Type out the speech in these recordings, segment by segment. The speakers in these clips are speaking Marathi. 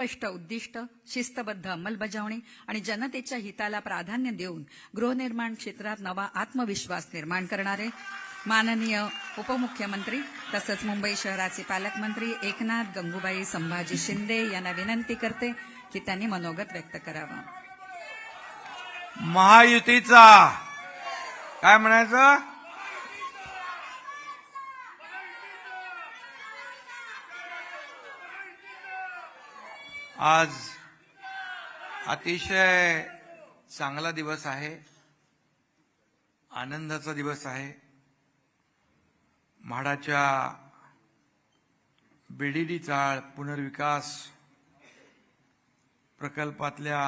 स्पष्ट उद्दिष्ट, शिस्तबद्ध अंमलबजावणी आणि जनतेच्या हिताला प्राधान्य देऊन गृहनिर्माण क्षेत्रात नवा आत्मविश्वास निर्माण करणारे माननीय उपमुख्यमंत्री तसंच मुंबई शहराचे पालकमंत्री एकनाथ गंगूबाई संभाजी शिंदे यांना विनंती करते की त्यांनी मनोगत व्यक्त करावं. महायुतीचा काय म्हणायचं? आज अतिशय चांगला दिवस आहे, आनंदाचा दिवस आहे. म्हाडाच्या बीडीडी चाळ पुनर्विकास प्रकल्पातल्या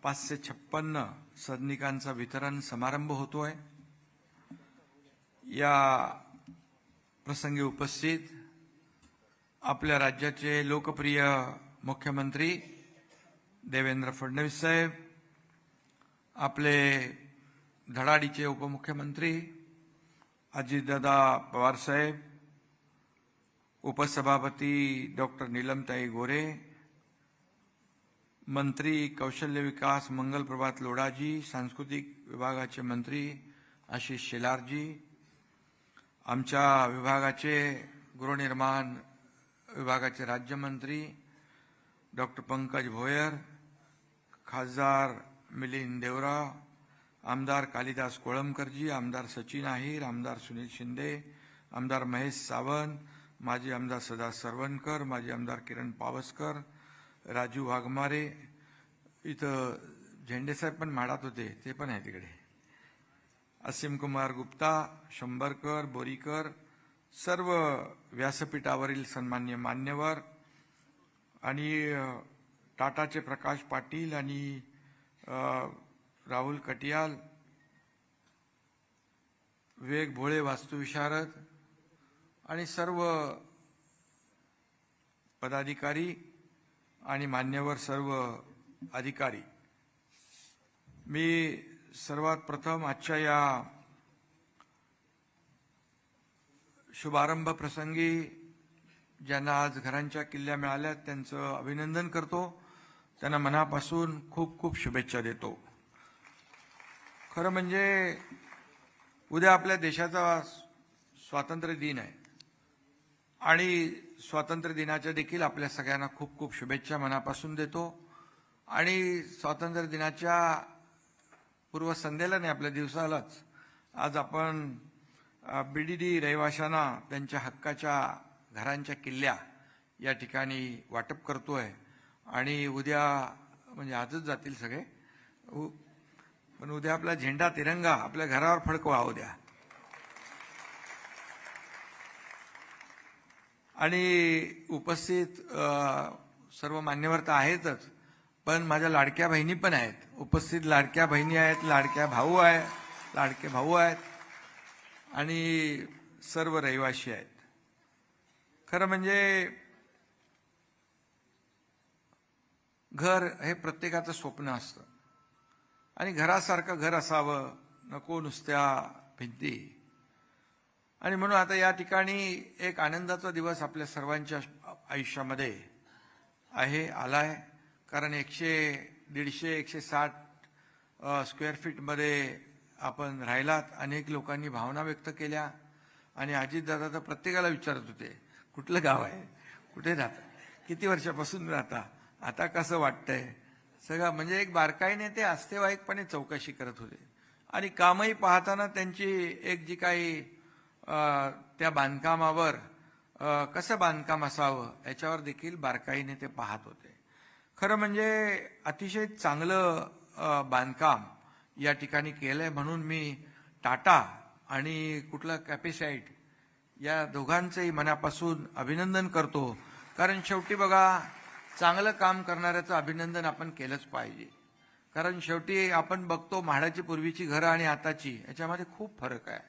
556 सदनिकांचा वितरण समारंभ होतोय. या प्रसंगी उपस्थित आपल्या राज्याचे लोकप्रिय मुख्यमंत्री देवेंद्र फडणवीस साहेब, आपले धडाडीचे उपमुख्यमंत्री अजितदादा पवार साहेब, उपसभापती डॉक्टर नीलमताई गोरे, मंत्री कौशल्य विकास मंगल प्रभात लोढाजी, सांस्कृतिक विभागाचे मंत्री आशिष शेलारजी, आमच्या विभागाचे गृहनिर्माण विभागाचे राज्यमंत्री डॉक्टर पंकज भोयर, खासदार मिलिंद देवरा, आमदार कालिदास कोळंबकरजी, आमदार सचिन अहिर, आमदार सुनील शिंदे, आमदार महेश सावंत, माजी आमदार सदा सरवणकर, माजी आमदार किरण पावसकर, राजू वाघमारे, इथं झेंडेसाहेब पण म्हाडात होते, ते पण आहे तिकडे, असीम कुमार गुप्ता, शंभरकर, बोरीकर, सर्व व्यासपीठावरील सन्मान्य मान्यवर आणि टाटाचे प्रकाश पाटील आणि राहुल कटियाल, विवेक भोळे वास्तुविशारद आणि सर्व पदाधिकारी आणि मान्यवर सर्व अधिकारी, मी सर्वात प्रथम आजच्या या शुभारंभ प्रसंगी ज्यांना आज घरांच्या किल्ल्या मिळाल्या त्यांचं अभिनंदन करतो. त्यांना मनापासून खूप खूप शुभेच्छा देतो. खरं म्हणजे उद्या आपल्या देशाचा स्वातंत्र्य दिन आहे आणि स्वातंत्र्य दिनाच्या देखील आपल्या सगळ्यांना खूप खूप शुभेच्छा मनापासून देतो. आणि स्वातंत्र्य दिनाच्या पूर्वसंध्येला नाही, आपल्या दिवसालाच आज आपण बीडीडी रहिवाशांना त्यांच्या हक्काच्या घरांच्या किल्ल्या या ठिकाणी वाटप करतोय. आणि उद्या म्हणजे आजच जातील सगळे, पण उद्या आपला झेंडा तिरंगा आपल्या घरावर फडकवा उद्या. आणि उपस्थित सर्व मान्यवर तर आहेतच, पण माझ्या लाडक्या बहिणी पण आहेत उपस्थित. लाडक्या बहिणी आहेत, लाडके भाऊ आहेत आणि सर्व रहिवासी आहेत. खरं म्हणजे घर हे प्रत्येकाचं स्वप्न असतं आणि घरासारखं घर असावं, नको नुसत्या भिंती. आणि म्हणून आता या ठिकाणी एक आनंदाचा दिवस आपल्या सर्वांच्या आयुष्यामध्ये आलाय. कारण 100, 150, 160 स्क्वेअर फीटमध्ये आपण राहिलात. अनेक लोकांनी भावना व्यक्त केल्या आणि अजितदादा तर प्रत्येकाला विचारत होते, कुठलं गाव आहे, कुठे राहता, किती वर्षापासून राहता, आता कसं वाटतंय, सगळं म्हणजे एक बारकाईने ते आस्थेवाईकपणे चौकशी करत होते. आणि कामही पाहताना त्यांची एक जी काही त्या बांधकामावर कसं बांधकाम असावं याच्यावर देखील बारकाईने ते पाहत होते. खरं म्हणजे अतिशय चांगलं बांधकाम या ठिकाणी केलंय. म्हणून मी टाटा आणि कुठलं कॅपेसाईट या दोघांचंही मनापासून अभिनंदन करतो. कारण शेवटी बघा, चांगलं काम करणाऱ्याचं अभिनंदन आपण केलंच पाहिजे. कारण शेवटी आपण बघतो म्हाडाची पूर्वीची घरं आणि आताची याच्यामध्ये खूप फरक आहे.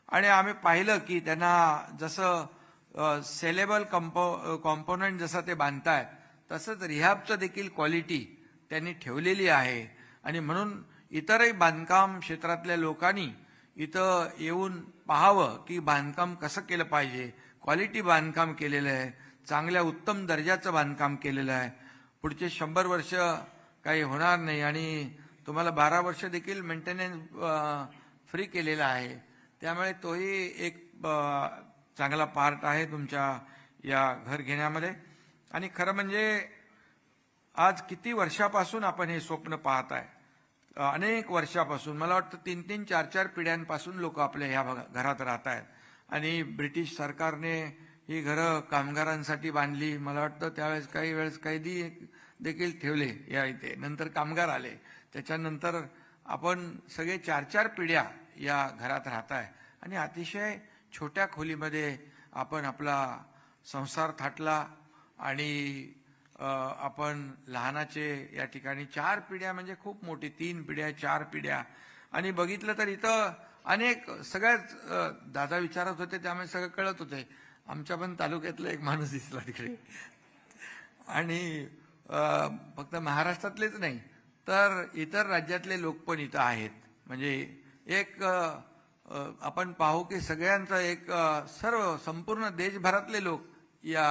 आणि आम्ही पाहिलं की त्यांना जसं सेलेबल कॉम्पोनंट जसं ते बांधतायत तसंच रिहॅबचं देखील क्वालिटी त्यांनी ठेवलेली आहे. आणि म्हणून इतरही बांधकाम क्षेत्रातल्या लोकांनी इथं येऊन पाहावं की बांधकाम कसं केलं पाहिजे. क्वालिटी बांधकाम केलेलं आहे, चांगल्या उत्तम दर्जाचं बांधकाम केलेलं आहे. पुढचे 100 वर्ष काही होणार नाही आणि तुम्हाला 12 वर्ष देखील मेंटेनन्स फ्री केलेला आहे. त्यामुळे तोही एक चांगला पार्ट आहे तुमच्या या घर घेण्यामध्ये. आणि खरं म्हणजे आज किती वर्षापासून आपण हे स्वप्न पाहत आहे, अनेक वर्षापासून, मला वाटतं 3-3, 4-4 पिढ्यांपासून लोक आपल्या ह्या घरात राहत आहेत. आणि ब्रिटिश सरकारने ही घरं कामगारांसाठी बांधली. मला वाटतं त्यावेळेस काही वेळेस कैदी देखील ठेवले या इथे. नंतर कामगार आले. त्याच्यानंतर आपण सगळे 4-4 पिढ्या या घरात राहत आहे आणि अतिशय छोट्या खोलीमध्ये आपण आपला संसार थाटला. आणि आपण लहानाचे या ठिकाणी 4 पिढ्या म्हणजे खूप मोठी, 3 पिढ्या 4 पिढ्या. आणि बघितलं तर इथं अनेक सगळ्याच दादा विचारत होते त्यामुळे सगळं कळत होते. आमच्या पण तालुक्यातला एक माणूस दिसला तिकडे. आणि फक्त महाराष्ट्रातलेच नाही तर इतर राज्यातले लोक पण इथं आहेत. म्हणजे एक आपण पाहू की सगळ्यांचा एक सर्व संपूर्ण देशभरातले लोक या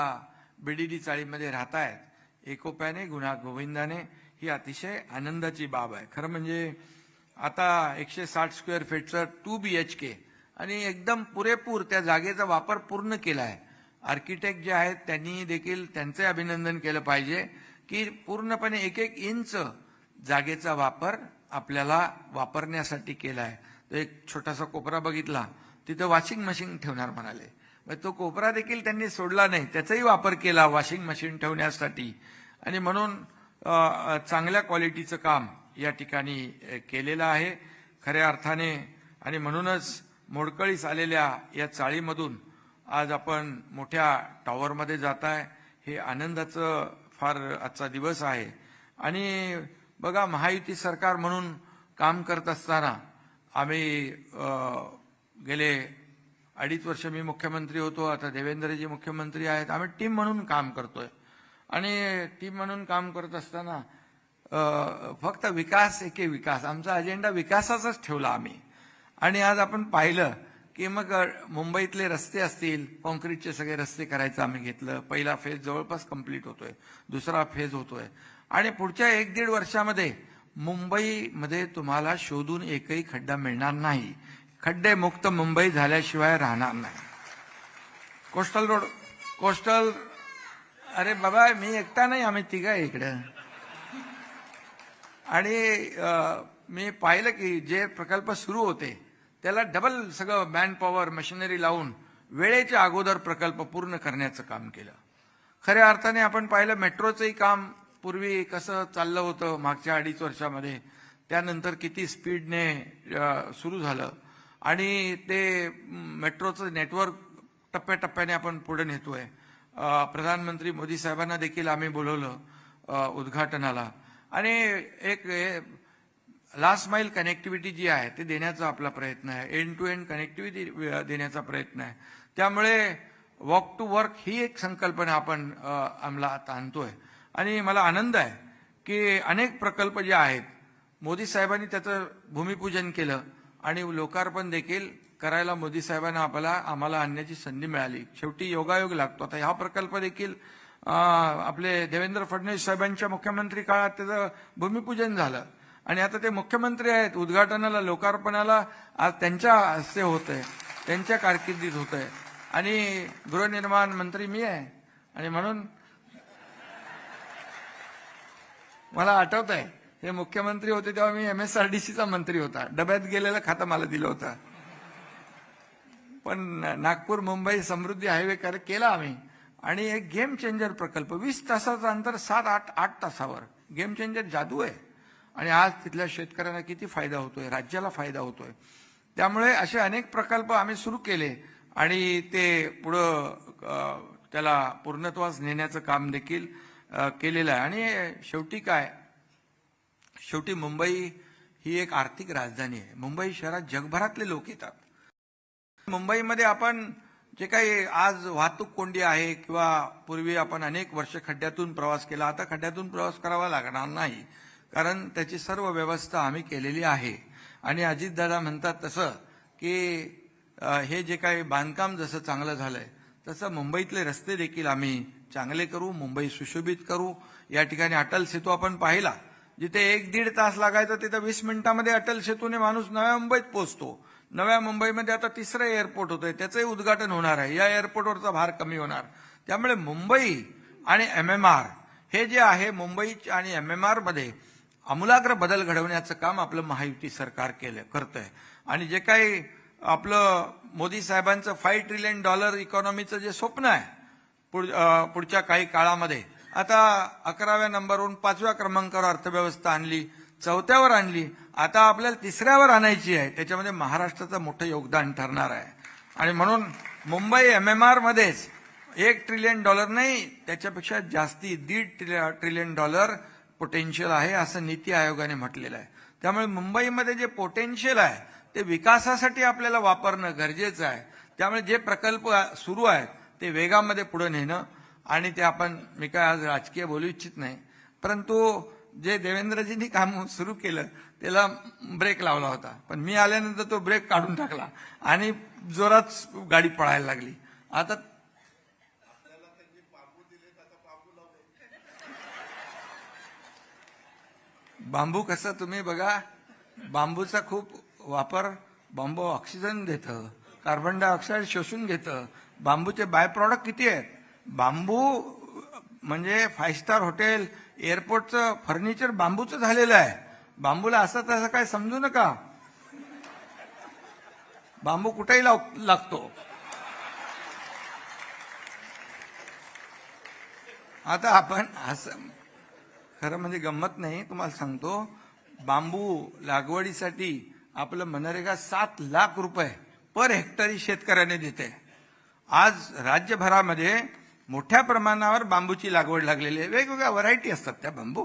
बीडीडी चाळीमध्ये राहत आहेत एकोप्याने, गुण्यागोविंदाने. ही अतिशय आनंदाची बाब आहे. खरं म्हणजे आता 160 स्क्वेअर फीटचं 2 BHK आणि एकदम पुरेपूर त्या जागेचा वापर पूर्ण केला आहे. आर्किटेक्ट जे आहेत त्यांनी देखील त्यांचे अभिनंदन केलं पाहिजे की पूर्णपणे 1-1 इंच जागेचा वापर आपल्याला वापरण्यासाठी केला आहे. तो एक छोटासा कोपरा बघितला, तिथं वॉशिंग मशीन ठेवणार म्हणाले. तो कोपरा देखील त्यांनी सोडला नाही, त्याचाही वापर केला वॉशिंग मशीन ठेवण्यासाठी. आणि म्हणून चांगल्या क्वालिटीचं काम या ठिकाणी केलेलं आहे खऱ्या अर्थाने. आणि म्हणूनच मोडकळीस आलेल्या या चाळीमधून आज आपण मोठ्या टॉवरमध्ये जात आहे. हे आनंदाचं फार आजचा दिवस आहे. आणि बघा, महायुती सरकार म्हणून काम करत असताना आम्ही गेले 2.5 वर्ष मी मुख्यमंत्री होतो, आता देवेंद्रजी मुख्यमंत्री आहेत. आम्ही टीम म्हणून काम करतोय आणि टीम म्हणून काम करत असताना फक्त विकास एके विकास, आमचा अजेंडा विकासाचाच ठेवला आम्ही. आणि आज आपण पाहिलं की मग मुंबईतले रस्ते असतील, कॉन्क्रीटचे सगळे रस्ते करायचं आम्ही घेतलं. पहिला फेज जवळपास कंप्लीट होतोय, दुसरा फेज होतोय. आणि पुढच्या 1-1.5 वर्षामध्ये मुंबईमध्ये तुम्हाला शोधून एकही खड्डा मिळणार नाही. खड्डे मुक्त मुंबई झाल्याशिवाय राहणार नाही. कोस्टल रोड, कोस्टल, अरे बाबा मी एकटा नाही, आम्ही तिघं आहे इकडं. आणि मी पाहिलं की जे प्रकल्प सुरू होते त्याला डबल सगळं मॅन पॉवर मशिनरी लावून वेळेच्या अगोदर प्रकल्प पूर्ण करण्याचं काम केलं. खऱ्या अर्थाने आपण पाहिलं मेट्रोचंही काम पूर्वी कसं चाललं होतं मागच्या 2.5 वर्षामध्ये, त्यानंतर किती स्पीडने सुरू झालं. आणि ते मेट्रोचं नेटवर्क टप्प्याटप्प्याने आपण पुढे नेतोय. प्रधानमंत्री मोदी साहेबांना देखील आम्ही बोलवलं उद्घाटनाला. आणि एक लास्ट माईल कनेक्टिव्हिटी जी आहे ते देण्याचा आपला प्रयत्न आहे, एंड टू एंड कनेक्टिव्हिटी देण्याचा प्रयत्न आहे. त्यामुळे वॉक टू वर्क ही एक संकल्पना आपण अंमलात आणतोय. आणि मला आनंद आहे की अनेक प्रकल्प जे आहेत मोदी साहेबांनी त्याचं भूमिपूजन केलं आणि लोकार्पण देखील करायला मोदी साहेबांना आम्हाला आणण्याची संधी मिळाली. शेवटी योगायोग लागतो. आता हा प्रकल्प देखील आपले देवेंद्र फडणवीस साहेबांच्या मुख्यमंत्री काळात त्याचं भूमिपूजन झालं आणि आता ते मुख्यमंत्री आहेत. उद्घाटनाला, लोकार्पणाला आज त्यांच्या हस्ते होतंय, त्यांच्या कारकिर्दीत होतंय. आणि गृहनिर्माण मंत्री मी आहे. आणि म्हणून मला आठवत आहे हे मुख्यमंत्री होते तेव्हा मी MSRDCचा मंत्री होता. डब्यात गेलेलं खातं मला दिलं होतं. पण नागपूर मुंबई समृद्धी हायवे केला आम्ही. आणि एक गेम चेंजर प्रकल्प, 20 तासाचं अंतर 7-8 तासावर, गेम चेंजर जादू आहे. आणि आज तिथल्या शेतकऱ्यांना किती फायदा होतोय, राज्याला फायदा होतोय. त्यामुळे असे अनेक प्रकल्प आम्ही सुरू केले आणि ते पुढं त्याला पूर्णत्वास नेण्याचं काम देखील केलेलं आहे. आणि शेवटी काय, शेवटी मुंबई ही एक आर्थिक राजधानी आहे. मुंबई शहरात जगभरातले लोक येतात. मुंबईमध्ये आपण जे काही आज वाहतूक कोंडी आहे किंवा पूर्वी आपण अनेक वर्ष खड्ड्यातून प्रवास केला, आता खड्ड्यातून प्रवास करावा लागणार नाही, कारण त्याची सर्व व्यवस्था आम्ही केलेली आहे. आणि अजितदादा म्हणतात तसं की हे जे काही बांधकाम जसं चांगलं झालंय तसं मुंबईतले रस्ते देखील आम्ही चांगले करू, मुंबई सुशोभित करू. या ठिकाणी अटल सेतू आपण पाहिला, जिथे 1-1.5 तास लागायचा तिथं 20 मिनिटांमध्ये अटल सेतूने माणूस नव्या मुंबईत पोहोचतो. नव्या मुंबईमध्ये आता तिसरं एअरपोर्ट होतंय, त्याचंही उद्घाटन होणार आहे. या एअरपोर्टवरचा भार कमी होणार. त्यामुळे मुंबई आणि MMR हे जे आहे, मुंबई आणि MMR मध्ये आमूलाग्र बदल घडवण्याचं काम आपलं महायुती सरकार करतंय. आणि जे काही आपलं मोदी साहेबांचं $5 ट्रिलियन इकॉनॉमीचं जे स्वप्न आहे पुढच्या काही काळामध्ये, आता 11व्या नंबरवरून 5व्या क्रमांकावर अर्थव्यवस्था आणली, 4थ्यावर आणली, आता आपल्याला 3ऱ्यावर आणायची आहे. त्याच्यामध्ये महाराष्ट्राचं मोठं योगदान ठरणार आहे. आणि म्हणून मुंबई MMR मध्येच $1 ट्रिलियन नाही, त्याच्यापेक्षा जास्ती $1.5 ट्रिलियन पोटेन्शियल आहे, असं नीती आयोगाने म्हटलेलं आहे. त्यामुळे मुंबईमध्ये जे पोटेन्शियल आहे ते विकासासाठी आपल्याला वापरणं गरजेचं आहे. त्यामुळे जे प्रकल्प सुरू आहेत ते वेगामध्ये पुढे नेणं, आणि ते मी काय आज राजकीय बोलू इच्छित नाही, परंतु जे देवेंद्रजींनी काम सुरू केलं त्याला ब्रेक लावला होता, पण मी आल्यानंतर तो ब्रेक काढून टाकला आणि जोरात गाडी पळायला लागली. आता बांबू कसं तुम्ही बघा, बांबूचा खूप वापर, बांबू ऑक्सिजन देतं, कार्बन डायऑक्साईड शोषून घेतं. बांबूचे बाय प्रॉडक्ट किती आहेत. बांबू म्हणजे 5 स्टार हॉटेल, एअरपोर्टचं फर्निचर बांबूचं झालेलं आहे. बांबूला असं तसं काय समजू नका, बांबू कुठेही लागतो. आता आपण असं खरं म्हणजे गंमत नाही, तुम्हाला सांगतो, बांबू लागवडीसाठी आपलं मनरेगा $7 लाख पर हेक्टरी शेतकऱ्याने देते. आज राज्यभरामध्ये मोठ्या प्रमाणावर बांबूची लागवड लागलेली आहे. वेगवेगळ्या व्हरायटी असतात त्या बांबू.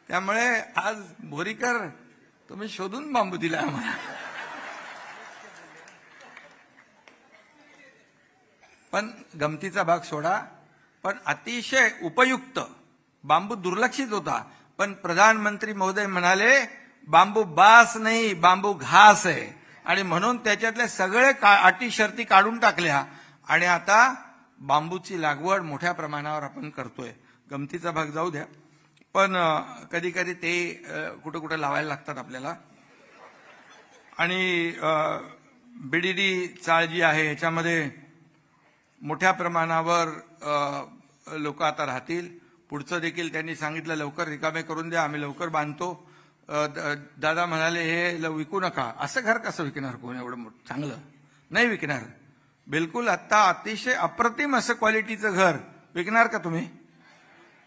त्यामुळे आज बोरीकर तुम्ही शोधून बांबू दिला आम्हाला. पण गमतीचा भाग सोडा, पण अतिशय उपयुक्त बांबू दुर्लक्षित होता. पण प्रधानमंत्री महोदय म्हणाले बांबू बास नाही, बांबू घास आहे, आणि म्हणून त्याच्यातले सगळे अटी शर्ती काढून टाकल्या आणि आता बांबूची लागवड मोठ्या प्रमाणावर आपण करतोय. गमतीचा भाग जाऊ द्या, पण कधी कधी ते कुठं कुठं लावायला लागतात आपल्याला. आणि BDD चाळ जी आहे ह्याच्यामध्ये मोठ्या प्रमाणावर लोक आता राहतील. पुढचं देखील त्यांनी सांगितलं लवकर रिकामे करून द्या, आम्ही लवकर बांधतो. दादा म्हणाले हे विकू नका. असं घर कसं विकणार कोण, एवढं मोठं चांगलं नाही विकणार बिलकुल. आता अतिशय अप्रतिम असं क्वालिटीचं घर विकणार का तुम्ही?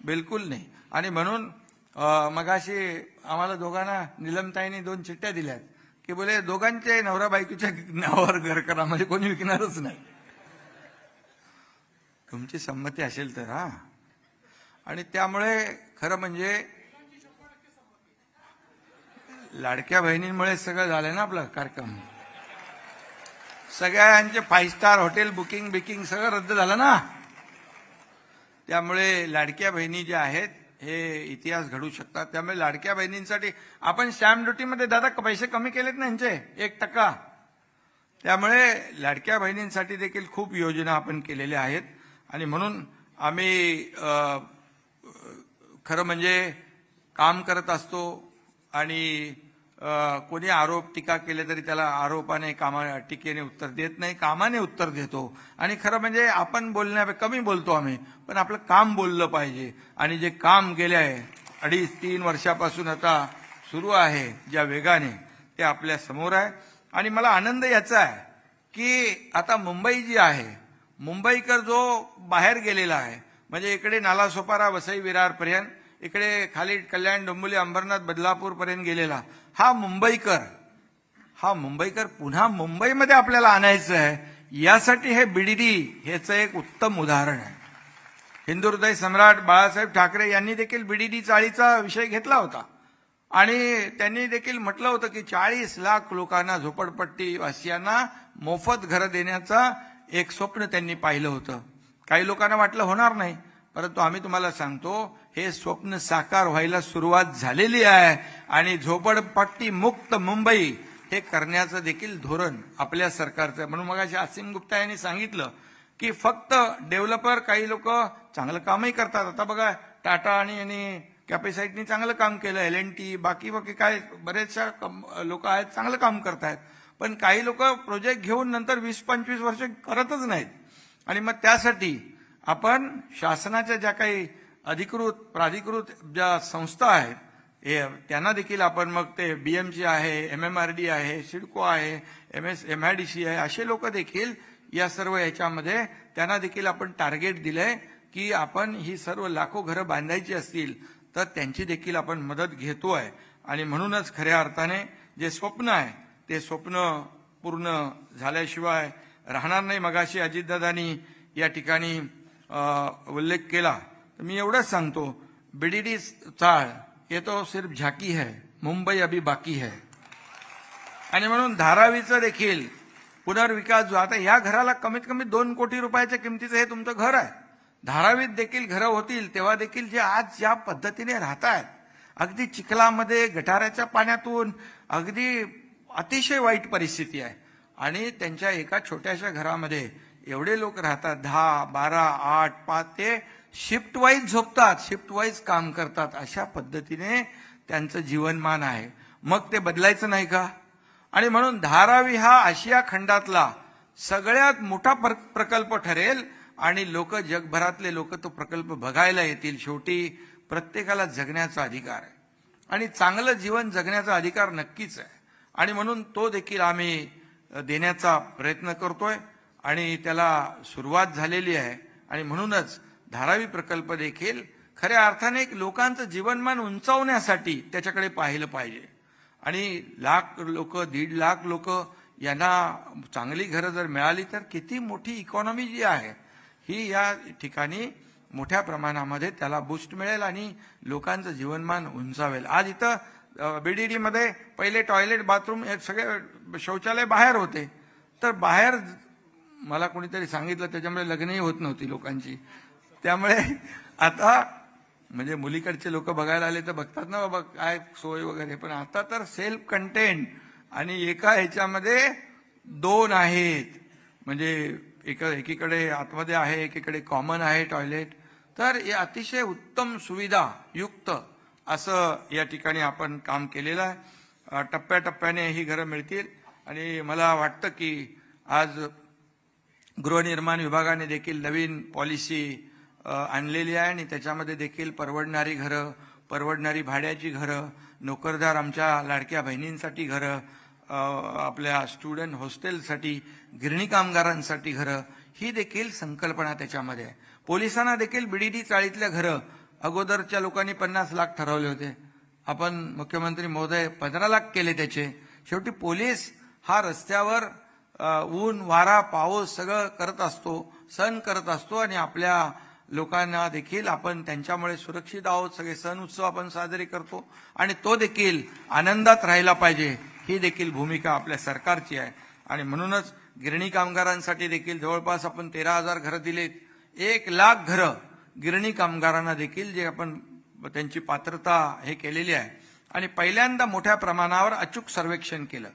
बिलकुल नाही. आणि म्हणून मगाशी आम्हाला दोघांना निलमताईने 2 चिठ्ठ्या दिल्यात की बोले दोघांचे नवरा बायकोच्या नावावर घर करा, म्हणजे कोणी विकणारच नाही. तुमची संमती असेल तर हा. आणि त्यामुळे खरं म्हणजे लाडक्या बहिणींमुळे सगळं झालंय ना आपलं कार्यक्रम. सगळ्यांचे 5 स्टार हॉटेल बुकिंग सगळं रद्द झालं ना. त्यामुळे लाडक्या बहिणी ज्या आहेत हे इतिहास घडू शकतात. त्यामुळे लाडक्या बहिणींसाठी आपण स्टॅम्प ड्युटीमध्ये दादा पैसे कमी केलेत ना यांचे 1%. त्यामुळे लाडक्या बहिणींसाठी देखील खूप योजना आपण केलेल्या आहेत. आणि म्हणून आम्ही खरं म्हणजे काम करत असतो आणि कोणी आरोप टीका केले तरी त्याला आरोपाने टीकेने उत्तर देत नाही, कामाने उत्तर देतो. आणि खरं म्हणजे आपण कमी बोलतो आम्ही, पण आपलं काम बोललं पाहिजे. आणि जे काम गेले आहे 2.5-3 वर्षापासून आता सुरू आहे ज्या वेगाने, ते आपल्या समोर आहे. आणि मला आनंद याचा आहे की आता मुंबई जी आहे, मुंबईकर जो बाहेर गेलेला आहे, म्हणजे इकडे नालासोपारा वसई विरारपर्यंत, इकडे खाली कल्याण डोंबिवली अंबरनाथ बदलापूर पर्यंत गेलेला हा मुंबईकर पुन्हा मुंबईमध्ये आपल्याला आणायचं आहे. यासाठी हे BDD ह्याचं एक उत्तम उदाहरण आहे. हिंदुहृदय सम्राट बाळासाहेब ठाकरे यांनी देखील BDD चाळीचा विषय घेतला होता आणि त्यांनी देखील म्हटलं होतं की 40 लाख लोकांना, झोपडपट्टी वासियांना मोफत घरं देण्याचा एक स्वप्न त्यांनी पाहिलं होतं. काही लोकांना वाटलं होणार नाही, परंतु आम्ही तुम्हाला सांगतो हे स्वप्न साकार व्हायला सुरुवात झालेली आहे. आणि झोपडपट्टी मुक्त मुंबई हे करण्याचं देखील धोरण आपल्या सरकारचं. म्हणून मगाशी असीम गुप्ता यांनी सांगितलं की फक्त डेव्हलपर काही लोक चांगलं कामही करतात. आता बघा टाटा आणि कॅपेसाईटनी चांगलं काम केलं, L&T बाकी बाकी काय बरेचशा लोक आहेत चांगलं काम करतायत. पण काही लोक प्रोजेक्ट घेऊन नंतर 20-25 वर्ष करतच नाहीत. आणि मग त्यासाठी आपण शासनाच्या ज्या काही अधिकृत प्राधिकृत ज्या संस्था आहेत त्यांना देखील आपण मग ते BMC आहे, MMRD आहे, सिडको आहे, MIDC आहे, असे लोक देखील या सर्व याच्यामध्ये त्यांना देखील आपण टार्गेट दिलंय की आपण ही सर्व लाखो घरं बांधायची असतील तर त्यांची देखील आपण मदत घेतोय. आणि म्हणूनच खऱ्या अर्थाने जे स्वप्न आहे ते स्वप्न पूर्ण झाल्याशिवाय राहणार नाही. मगाशी अजितदादांनी या ठिकाणी उल्लेख केला तर मी एवढंच सांगतो, BDD चाळ ये तो सिर्फ झाकी है, मुंबई अभी बाकी है. आणि म्हणून धारावीचं देखील पुनर्विकास जो आता या घराला कमीत कमी 2 कोटी रुपयाच्या किमतीचं हे तुमचं घर आहे. धारावीत देखील घरं होतील तेव्हा देखील जे आज ज्या पद्धतीने राहतायत अगदी चिखलामध्ये गटाराच्या पाण्यातून अगदी अतिशय वाईट परिस्थिती आहे. आणि त्यांच्या एका छोट्याशा घरामध्ये एवढे लोक राहतात 10, 12, 8, 5 ते शिफ्ट वाईज झोपतात, शिफ्ट वाईज काम करतात. अशा पद्धतीने त्यांचं जीवनमान आहे. मग ते बदलायचं नाही का? आणि म्हणून धारावी हा आशिया खंडातला सगळ्यात मोठा प्रकल्प ठरेल आणि लोक जगभरातले लोक तो प्रकल्प बघायला येतील. शेवटी प्रत्येकाला जगण्याचा अधिकार आहे आणि चांगलं जीवन जगण्याचा अधिकार नक्कीच आहे. आणि म्हणून तो देखील आम्ही देण्याचा प्रयत्न करतोय आणि त्याला सुरुवात झालेली आहे. आणि म्हणूनच धारावी प्रकल्प देखील खऱ्या अर्थाने एक लोकांचं जीवनमान उंचावण्यासाठी त्याच्याकडे पाहिलं पाहिजे. आणि लाख लोक 1.5 लाख लोक यांना चांगली घरं जर मिळाली तर किती मोठी इकॉनॉमी जी आहे ही या ठिकाणी मोठ्या प्रमाणामध्ये त्याला बूस्ट मिळेल आणि लोकांचं जीवनमान उंचावेल. आज इथं BDD मध्ये पहिले टॉयलेट बाथरूम सगळे शौचालय बाहेर होते, तर बाहेर मला कोणीतरी सांगितलं त्याच्यामुळे लग्नही होत नव्हती लोकांची. त्यामुळे आता म्हणजे मुलीकडचे लोक बघायला आले तर बघतात ना बाबा काय सोय वगैरे, पण आता तर सेल्फ कंटेंट आणि एका ह्याच्यामध्ये 2 आहेत. म्हणजे एकीकडे आतमध्ये आहे, एकीकडे कॉमन आहे टॉयलेट. तर हे अतिशय उत्तम सुविधा युक्त असं या ठिकाणी आपण काम केलेलं आहे. टप्प्याटप्प्याने ही घरं मिळतील. आणि मला वाटतं की आज गृहनिर्माण विभागाने देखील नवीन पॉलिसी आणलेली आहे आणि त्याच्यामध्ये देखील परवडणारी घरं, परवडणारी भाड्याची घरं, नोकरदार आमच्या लाडक्या बहिणींसाठी घरं, आपल्या स्टुडंट हॉस्टेलसाठी, गिरणी कामगारांसाठी घरं, ही देखील संकल्पना त्याच्यामध्ये आहे. पोलिसांना देखील BDD चाळीतल्या घरं अगोदरच्या लोकांनी 50 लाख ठरवले होते, आपण मुख्यमंत्री महोदय 15 लाख केले त्याचे. शेवटी पोलीस हा रस्त्यावर ऊन वारा पाऊस सगळं करत असतो, सण करत असतो आणि आपल्या लोकांना देखील आपण त्यांच्यामुळे सुरक्षित आहोत. सगळे सण उत्सव आपण साजरे करतो आणि तो देखील आनंदात राहिला पाहिजे, ही देखील भूमिका आपल्या सरकारची आहे. आणि म्हणूनच गिरणी कामगारांसाठी देखील जवळपास आपण 13,000 घरं दिलेत. 1 लाख घरं गिरणी कामगारांना देखील जे आपण त्यांची पात्रता हे केलेली आहे. आणि पहिल्यांदा मोठ्या प्रमाणावर अचूक सर्वेक्षण केलं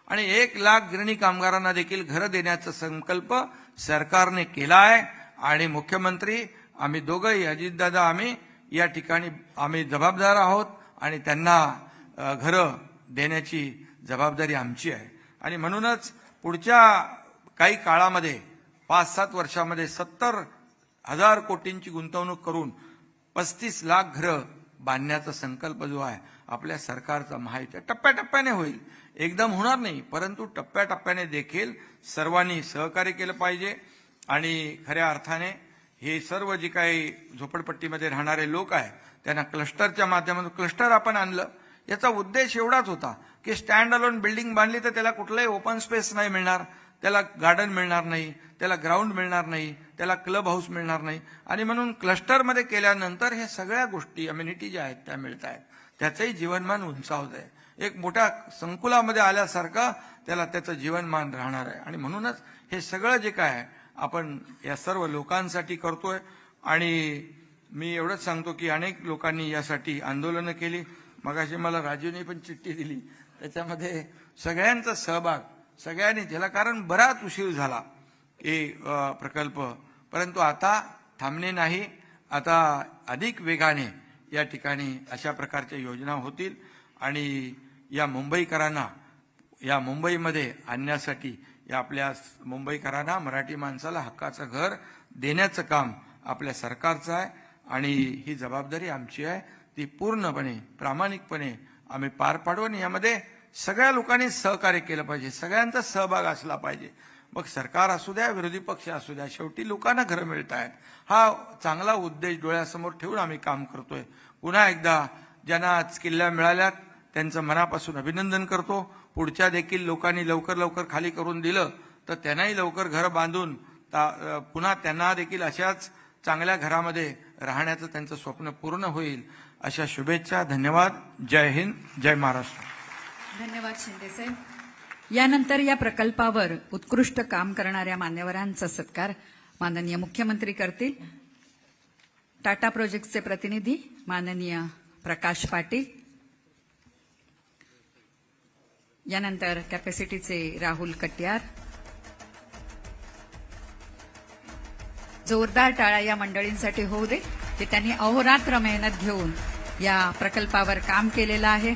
आणि 1 लाख गिरणी कामगारांना देखील घरं देण्याचा संकल्प सरकारने केला आहे. आणि मुख्यमंत्री आम्ही दोघंही अजितदादा आम्ही या ठिकाणी आम्ही जबाबदार आहोत आणि त्यांना घरं देण्याची जबाबदारी आमची आहे. आणि म्हणूनच पुढच्या काही काळामध्ये 5-7 वर्षामध्ये 70,000 कोटींची गुंतवणूक करून 35 लाख घरं बांधण्याचा संकल्प जो आहे आपल्या सरकारचा माहिती टप्प्याटप्प्याने होईल. एकदम होणार नाही, परंतु टप्प्याटप्प्याने देखील सर्वांनी सहकार्य केलं पाहिजे. आणि खऱ्या अर्थाने हे सर्व जे काही झोपडपट्टीमध्ये राहणारे लोक आहेत त्यांना क्लस्टरच्या माध्यमातून क्लस्टर आपण आणलं. याचा उद्देश एवढाच होता की स्टँड अलोन बिल्डिंग बांधली तर त्याला कुठलाही ओपन स्पेस नाही मिळणार, त्याला गार्डन मिळणार नाही, त्याला ग्राउंड मिळणार नाही, त्याला क्लब हाऊस मिळणार नाही. आणि म्हणून क्लस्टरमध्ये केल्यानंतर हे सगळ्या गोष्टी अम्युनिटी ज्या आहेत त्या मिळत आहेत, त्याचंही जीवनमान उंचावत आहे. एक मोठ्या संकुलामध्ये आल्यासारखं त्याला त्याचं जीवनमान राहणार आहे. आणि म्हणूनच हे सगळं जे काय आहे आपण या सर्व लोकांसाठी करतोय. आणि मी एवढंच सांगतो की अनेक लोकांनी यासाठी आंदोलनं केली. मगाशी मला राजूने पण चिठ्ठी दिली, त्याच्यामध्ये सगळ्यांचा सहभाग सगळ्यांनी केला, कारण बराच उशीर झाला. प्रकल्प, परंतु आता थांबणे नाही, आता अधिक वेगाने या ठिकाणी अशा प्रकारच्या योजना होतील आणि या मुंबईकरांना या मुंबईमध्ये आणण्यासाठी या आपल्या मुंबईकरांना, मराठी माणसाला हक्काचं घर देण्याचं काम आपल्या सरकारचं आहे आणि ही जबाबदारी आमची आहे. ती पूर्णपणे प्रामाणिकपणे आम्ही पार पाडू आणि यामध्ये सगळ्या लोकांनी सहकार्य केलं पाहिजे, सगळ्यांचा सहभाग असला पाहिजे. मग सरकार असू द्या, विरोधी पक्ष असू द्या, शेवटी लोकांना घरं मिळत आहेत. हा चांगला उद्देश डोळ्यासमोर ठेवून आम्ही काम करतोय. पुन्हा एकदा ज्यांना आज किल्ल्या मिळाल्यात त्यांचं मनापासून अभिनंदन करतो. पुढच्या देखील लोकांनी लवकर लवकर खाली करून दिलं तर त्यांनाही लवकर घर बांधून पुन्हा त्यांना देखील अशाच चांगल्या घरामध्ये राहण्याचं त्यांचं स्वप्न पूर्ण होईल. अशा शुभेच्छा. धन्यवाद. जय हिंद, जय महाराष्ट्र. धन्यवाद शिंदे साहेब. यानंतर या प्रकल्पावर उत्कृष्ट काम करणाऱ्या मान्यवरांचा सत्कार माननीय मुख्यमंत्री करतील. टाटा प्रोजेक्टचे प्रतिनिधी माननीय प्रकाश पाटील, यानंतर कॅपॅसिटीचे राहुल कट्यार. जोरदार टाळ्या या मंडळींसाठी होऊ दे की त्यांनी अहोरात्र मेहनत घेऊन या प्रकल्पावर काम केलेलं आहे.